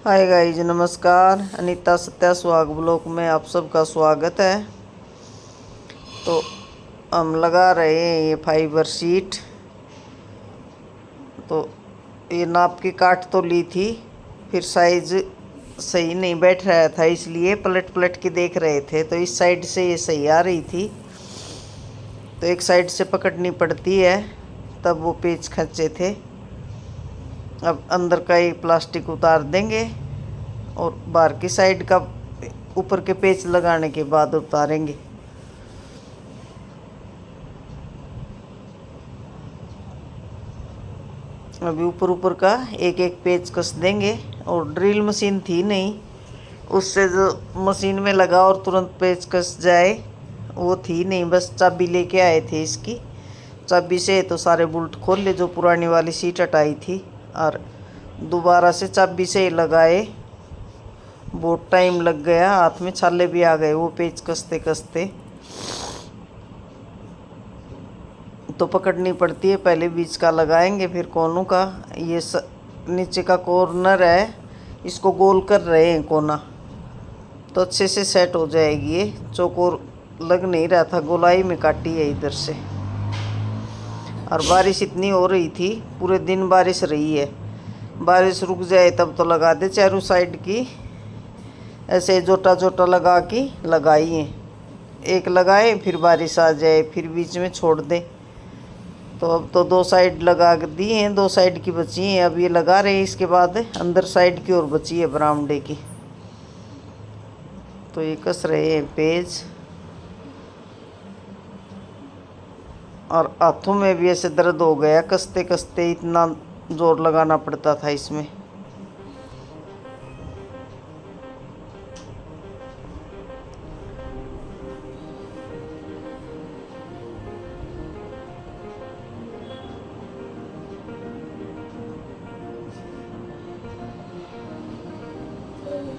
Hi guys, नमस्कार। अनीता सत्या सुहाग blog में आप सबका स्वागत है। तो हम लगा रहे हैं ये फाइबर शीट। तो ये नाप की काट तो ली थी, फिर साइज सही नहीं बैठ रहा था, इसलिए पलट पलट के देख रहे थे। तो इस साइड से ये सही आ रही थी, तो एक साइड से पकड़नी पड़ती है, तब वो पेच खींचे थे। अब अंदर का ये प्लास्टिक उतार देंगे और बाहर की साइड का ऊपर के पेच लगाने के बाद उतारेंगे। अभी ऊपर ऊपर का एक एक पेच कस देंगे। और ड्रिल मशीन थी नहीं, उससे जो मशीन में लगा और तुरंत पेच कस जाए वो थी नहीं, बस चाबी लेके आए थे इसकी। चाबी से तो सारे बुल्ट खोल ले, जो पुरानी वाली सीट हटाई थी, और दोबारा से चाबी से लगाए। बहुत टाइम लग गया, हाथ में छाले भी आ गए वो पेच कसते कसते। तो पकड़नी पड़ती है, पहले बीच का लगाएंगे फिर कोनों का। ये नीचे का कॉर्नर है, इसको गोल कर रहे हैं कोना, तो अच्छे से सेट हो जाएगी। ये चौकोर लग नहीं रहा था, गोलाई में काटी है इधर से। और बारिश इतनी हो रही थी, पूरे दिन बारिश रही है। बारिश रुक जाए तब तो लगा दे चारों साइड की। ऐसे जोटा जोटा लगा के लगाइए, एक लगाए फिर बारिश आ जाए फिर बीच में छोड़ दें। तो अब तो दो साइड लगा दिए हैं, दो साइड की बची हैं, अब ये लगा रहे हैं। इसके बाद अंदर साइड की और बची है बरामदे की, तो ये कस रहे हैं पेज। और हाथों में भी ऐसे दर्द हो गया कसते कसते, इतना जोर लगाना पड़ता था इसमें।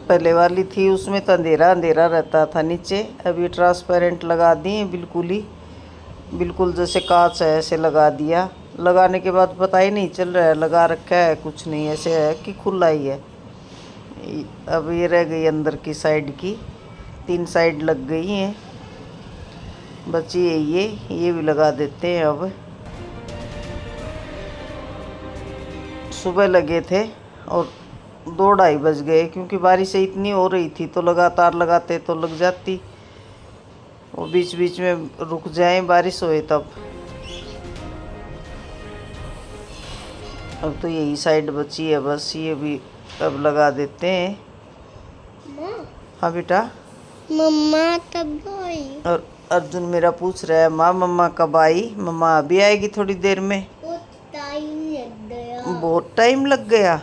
पहले वाली थी उसमें तो अंधेरा अंधेरा रहता था नीचे, अभी ट्रांसपेरेंट लगा दिए बिल्कुल ही, बिल्कुल जैसे कांच है ऐसे लगा दिया। लगाने के बाद पता ही नहीं चल रहा है लगा रखा है, कुछ नहीं, ऐसे है कि खुला ही है। अब ये रह गई अंदर की साइड की, 3 साइड लग गई हैं, बची है ये भी लगा देते हैं। अब सुबह लगे थे और 2-2:30 बज गए, क्योंकि बारिश इतनी हो रही थी तो लगातार लगाते तो लग जाती, वो बीच बीच में रुक जाए बारिश होए तब। अब तो यही साइड बची है बस, ये भी अब लगा देते हैं। हाँ बेटा। मम्मा तब आई। और अर्जुन मेरा पूछ रहा है माँ मम्मा कब आई। मम्मा अभी आएगी थोड़ी देर में। बहुत टाइम लग गया।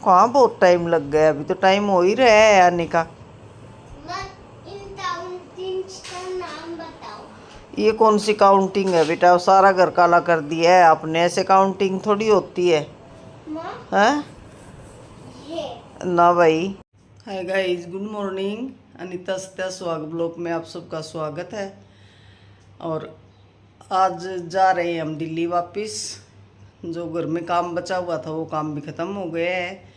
कहाँ बहुत टाइम लग गया, अभी तो टाइम हो ही रहा है आने का। नाम बताओ। ये कौन सी काउंटिंग है बेटा, सारा घर काला कर दिया है आपने, ऐसे काउंटिंग थोड़ी होती है। हैं ना भाई। Hi guys, good morning. Anita Satya सुहाग ब्लॉग में आप सबका स्वागत है। और आज जा रहे हैं हम दिल्ली वापस। जो घर में काम बचा हुआ था वो काम भी ख़त्म हो गया है।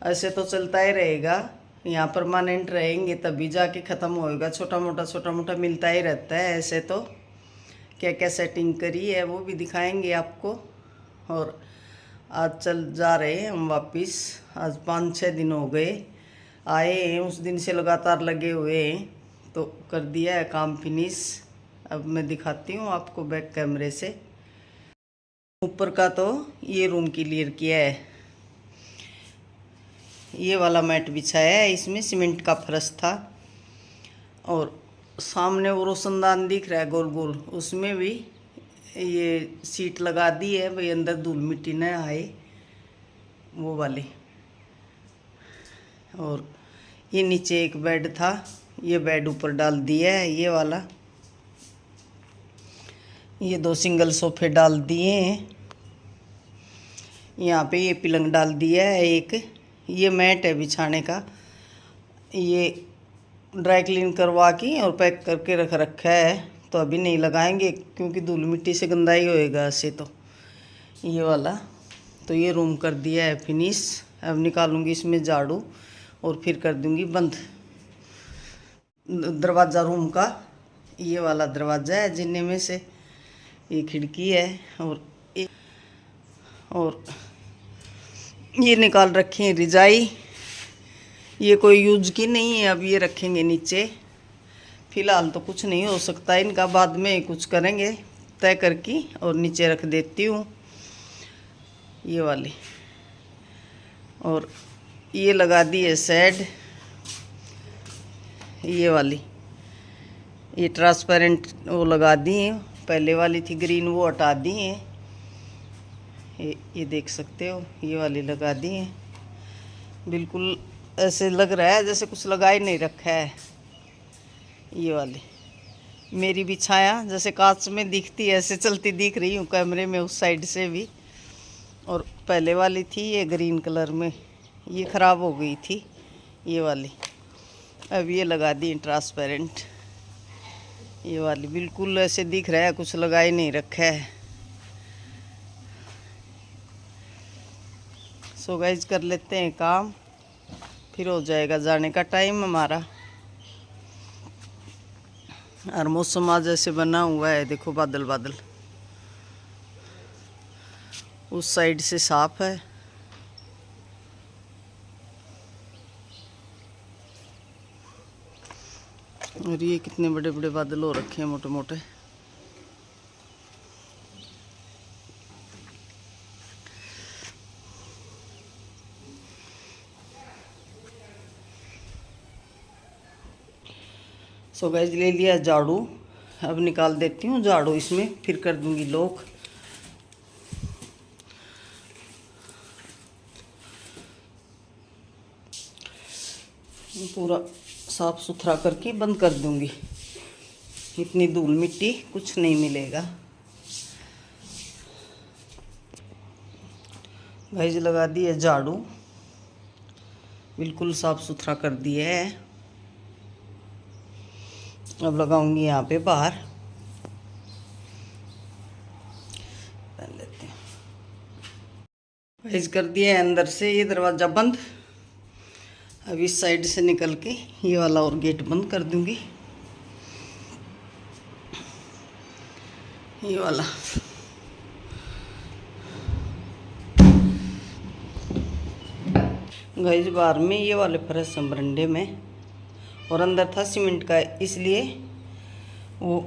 ऐसे तो चलता ही रहेगा, यहाँ परमानेंट रहेंगे तभी जाके ख़त्म होएगा। छोटा मोटा मिलता ही रहता है। ऐसे तो क्या क्या सेटिंग करी है वो भी दिखाएंगे आपको। और आज जा रहे हैं हम वापस। आज 5-6 दिन हो गए आए हैं, उस दिन से लगातार लगे हुए हैं, तो कर दिया है काम फिनिश। अब मैं दिखाती हूँ आपको बैक कैमरे से। ऊपर का तो ये रूम क्लियर किया है, ये वाला मैट बिछाया है, इसमें सीमेंट का फर्श था। और सामने वो रोशनदान दिख रहा है गोल गोल, उसमें भी ये सीट लगा दी है भाई, अंदर धूल मिट्टी न आए वो वाली। और ये नीचे एक बेड था, ये बेड ऊपर डाल दिया है ये वाला। ये 2 सिंगल सोफे डाल दिए हैं। यहाँ पे ये पलंग डाल दिया है एक। ये मैट है बिछाने का, ये ड्राई क्लीन करवा के और पैक करके रख रखा है, तो अभी नहीं लगाएंगे क्योंकि धूल मिट्टी से गंदा ही होएगा ऐसे तो। ये वाला तो ये रूम कर दिया है फिनिश। अब निकालूंगी इसमें झाड़ू और फिर कर दूंगी बंद दरवाज़ा रूम का। ये वाला दरवाज़ा है जिनने में से, ये खिड़की है और ये निकाल रखी है रजाई। ये कोई यूज की नहीं है, अब ये रखेंगे नीचे। फिलहाल तो कुछ नहीं हो सकता इनका, बाद में कुछ करेंगे तय करके। और नीचे रख देती हूँ ये वाली। और ये लगा दी है शेड, ये वाली, ये ट्रांसपेरेंट वो लगा दी है। पहले वाली थी ग्रीन, वो हटा दी है। ये देख सकते हो, ये वाली लगा दी है। बिल्कुल ऐसे लग रहा है जैसे कुछ लगा ही नहीं रखा है। ये वाली मेरी भी छाया जैसे कांच में दिखती है, ऐसे चलती दिख रही हूँ कैमरे में उस साइड से भी। और पहले वाली थी ये ग्रीन कलर में, ये ख़राब हो गई थी ये वाली। अब ये लगा दी ट्रांसपेरेंट, ये वाली बिल्कुल ऐसे दिख रहा है कुछ लगा ही नहीं रखा है। सो गाइस कर लेते हैं काम, फिर हो जाएगा जाने का टाइम हमारा। और मौसम आज ऐसे बना हुआ है, देखो बादल बादल। उस साइड से साफ है। और ये कितने बड़े बड़े बादल हो रखे हैं, मोटे मोटे। सो गाइस ले लिया झाड़ू, अब निकाल देती हूँ झाड़ू इसमें, फिर कर दूंगी लॉक। पूरा साफ सुथरा करके बंद कर दूंगी, इतनी धूल मिट्टी कुछ नहीं मिलेगा। गाइस लगा दी है झाड़ू, बिल्कुल साफ सुथरा कर दिया है। अब लगाऊंगी यहाँ पे बाहर, पहन लेते हैं। गाइस कर दिया है अंदर से ये दरवाज़ा बंद। अब इस साइड से निकल के ये वाला और गेट बंद कर दूंगी, ये वाला। गाइस बाहर में ये वाले फर्श हैं बरंडे में, और अंदर था सीमेंट का, इसलिए वो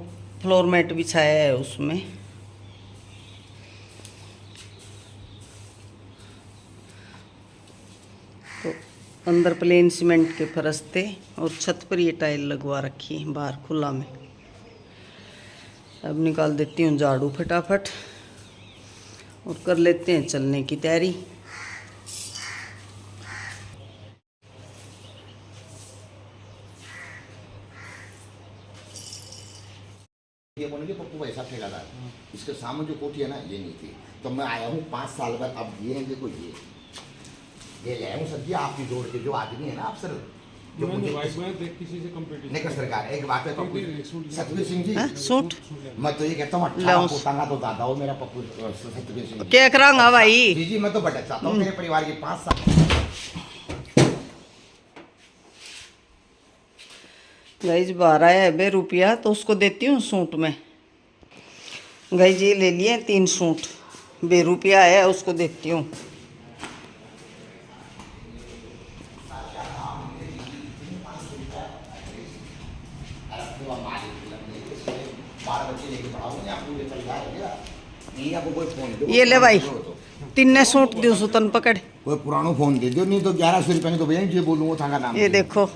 फ्लोर मैट बिछाया है उसमें। तो अंदर प्लेन सीमेंट के फर्श थे और छत पर ये टाइल लगवा रखी है बाहर खुला में। अब निकाल देती हूँ झाड़ू फटाफट और कर लेते हैं चलने की तैयारी। ये बोलेंगे पप्पू ऐसा ठेकेदार, इसके सामने जो कोठी है ना ये नहीं थी। तो मैं आया हूँ 5 साल बाद, अब ये हैं देखो, ये ले आया हूँ सब्जी आपकी जोड़ के। जो आदमी है ना अफसर, जो मुझे किसी से कंपटीशन नहीं कर सरकार। एक बात है पप्पू सतवीर सिंह जी, सूट मैं तो ये कहता हूँ 18 पोतांगा तो दादा हो मेरा पप्पू सतवीर सिंह जी। क्या करांगा भाई? जी जी मैं तो बड़ा चाहता हूँ मेरे परिवार के 5 साल। गाइज बाहर आया है बे रुपया, तो उसको देती हूँ सूट में। गाइज ये ले लिए 3 सूट, बे रुपया आया है उसको देती हूँ। ये ले भाई, 3 सूट दो सुतन पकड़। कोई पुराना फोन दे दो, नहीं तो 1100 रुपये नहीं तो भैया जी बोलूँ था नाम। ये देखो,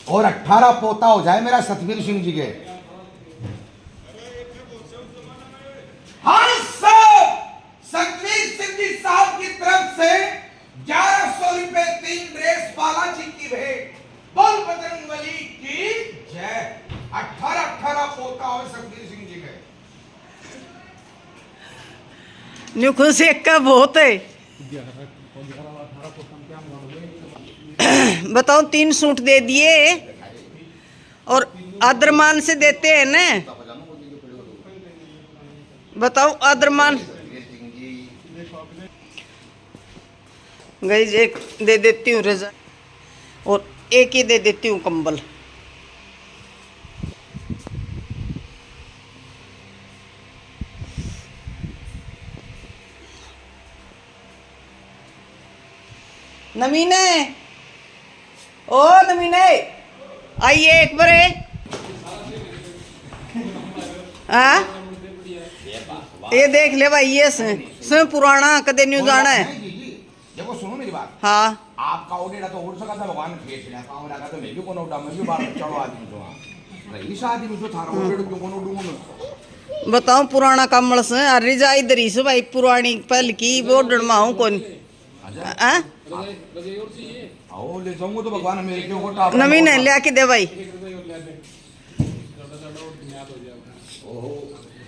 और 18 पोता हो जाए मेरा सतवीर सिंह जी के। सतवीर सिंह जी साहब की तरफ से 1100 रुपए 3 ड्रेस बालाजी की भेंट। बोल बजरंगबली की जय। 18 पोता हो सतवीर सिंह जी के। न्यू खुश एक का बहुत है। बताओ 3 सूट दे दिए और आदरमान से देते हैं ना। बताओ आदरमान गाइस एक दे देती हूँ रजा और एक ही दे देती हूँ कंबल। नमीने, ओ नमीने, आइए एक बार। हाँ ये देख ले भाई, ये से पुराना कदे न्यू जाना है। देखो सुनो मेरी बात। हाँ आपका ओडेड़ा तो उड़ सका था, भगवान फेस लिया काम लगा तो मैं भी कोनो उड़ा, मैं भी बाहर चढ़ो आदमी तो रही शादी में जो थारा ओडेड़ क्यों कोनो उड़ूंगा मैं। बताओ पुराना कमल से अरे जा इधर ही से भाई, पुरानी पहल की वो डरमाऊं कौन। हाँ आओ ले जाऊंगा तो भगवान मेरे के ऊपर टाप नवीन है ले के दे भाई। ओहो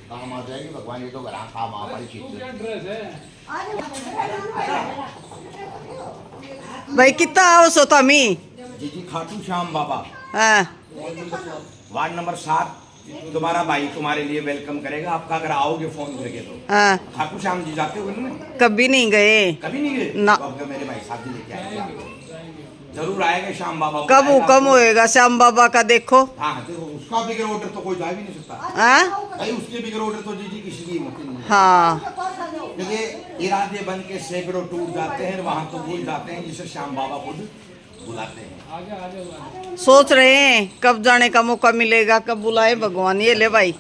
काम आ जाएगी भगवान, ये तो घर काम आ पाई चीज भाई कितना आओ सोता मी। जी जी खाटू श्याम बाबा हाँ वार्ड नंबर 7, तुम्हारा भाई तुम्हारे लिए वेलकम करेगा आपका, अगर आओगे फोन करके तो। हाँ खाटू श्याम जी जाते हो ना? कभी नहीं गए। कभी नहीं गए ना। तो अब मेरे भाई शादी लेके आएंगे, जरूर आएगा श्याम बाबा। कब कम होएगा श्याम बाबा का देखो। हाँ देखो उसका बिगर ऑर्डर तो कोई जा भी नहीं सकता। हाँ भाई उसके बिगर ऑर्डर तो जी जी किसी की हिम्मत ही नहीं है। हाँ क्योंकि इरादे बन के सैकड़ों टूट जाते हैं, वहां तो भूल जाते हैं जिसे श्याम बाबा खुद बुलाते हैं। सोच रहे हैं कब जाने का मौका मिलेगा, कब बुलाए भगवान। ये ले भाई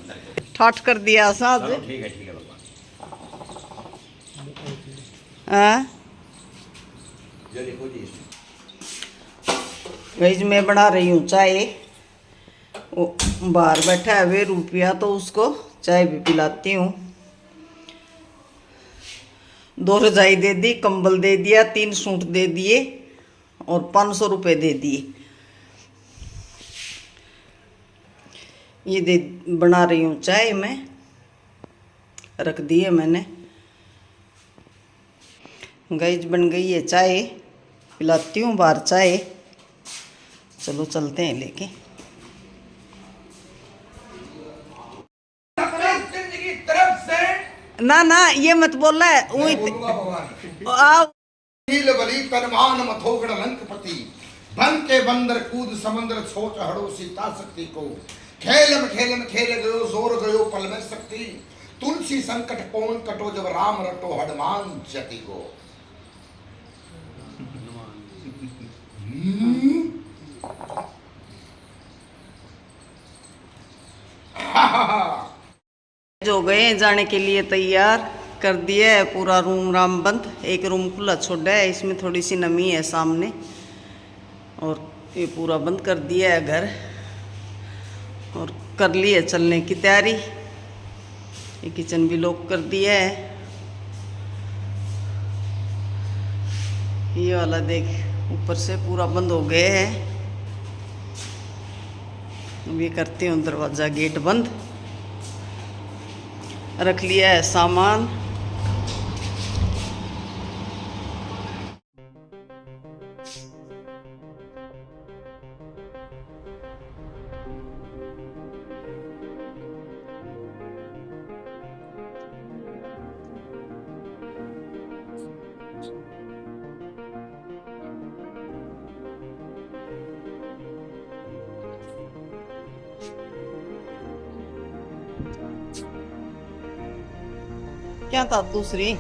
ठाठ कर दिया साथ। चलो ठीक है भगवान। हाँ ये देखो जी इसमें वेज मैं बना रही हूँ चाय। वो बाहर बैठा है वे रुपया, तो उसको चाय भी पिलाती हूँ। 2 रजाई दे दी, कंबल दे दिया, 3 सूट दे दिए और 500 रुपये दे दिए। ये दे बना रही हूँ चाय मैं, रख दी है मैंने। गैस बन गई है चाय, पिलाती हूँ बाहर चाय। चलो चलते हैं लेके। की तरफ से ना ना ये मत बोलना है बोलूंगा भगवान। आओ। नील बली तनमान मथोगड़ लंकपति, बन के बंदर कूद समंदर सोच हड़ो सीता शक्ति को। खेल में खेल गयो जोर गयो पल में शक्ति, तुलसी संकट पवन कटो जब राम रटो हनुमान जति को। जो गए जाने के लिए तैयार कर दिया है, पूरा रूम राम बंद। एक रूम खुला छोड़ा है, इसमें थोड़ी सी नमी है सामने, और ये पूरा बंद कर दिया है घर। और कर ली है चलने की तैयारी। ये किचन भी लॉक कर दिया है। ये वाला देख ऊपर से पूरा बंद हो गया है। अब ये करती हूँ दरवाज़ा गेट बंद। रख लिया है सामान। क्या था दूसरी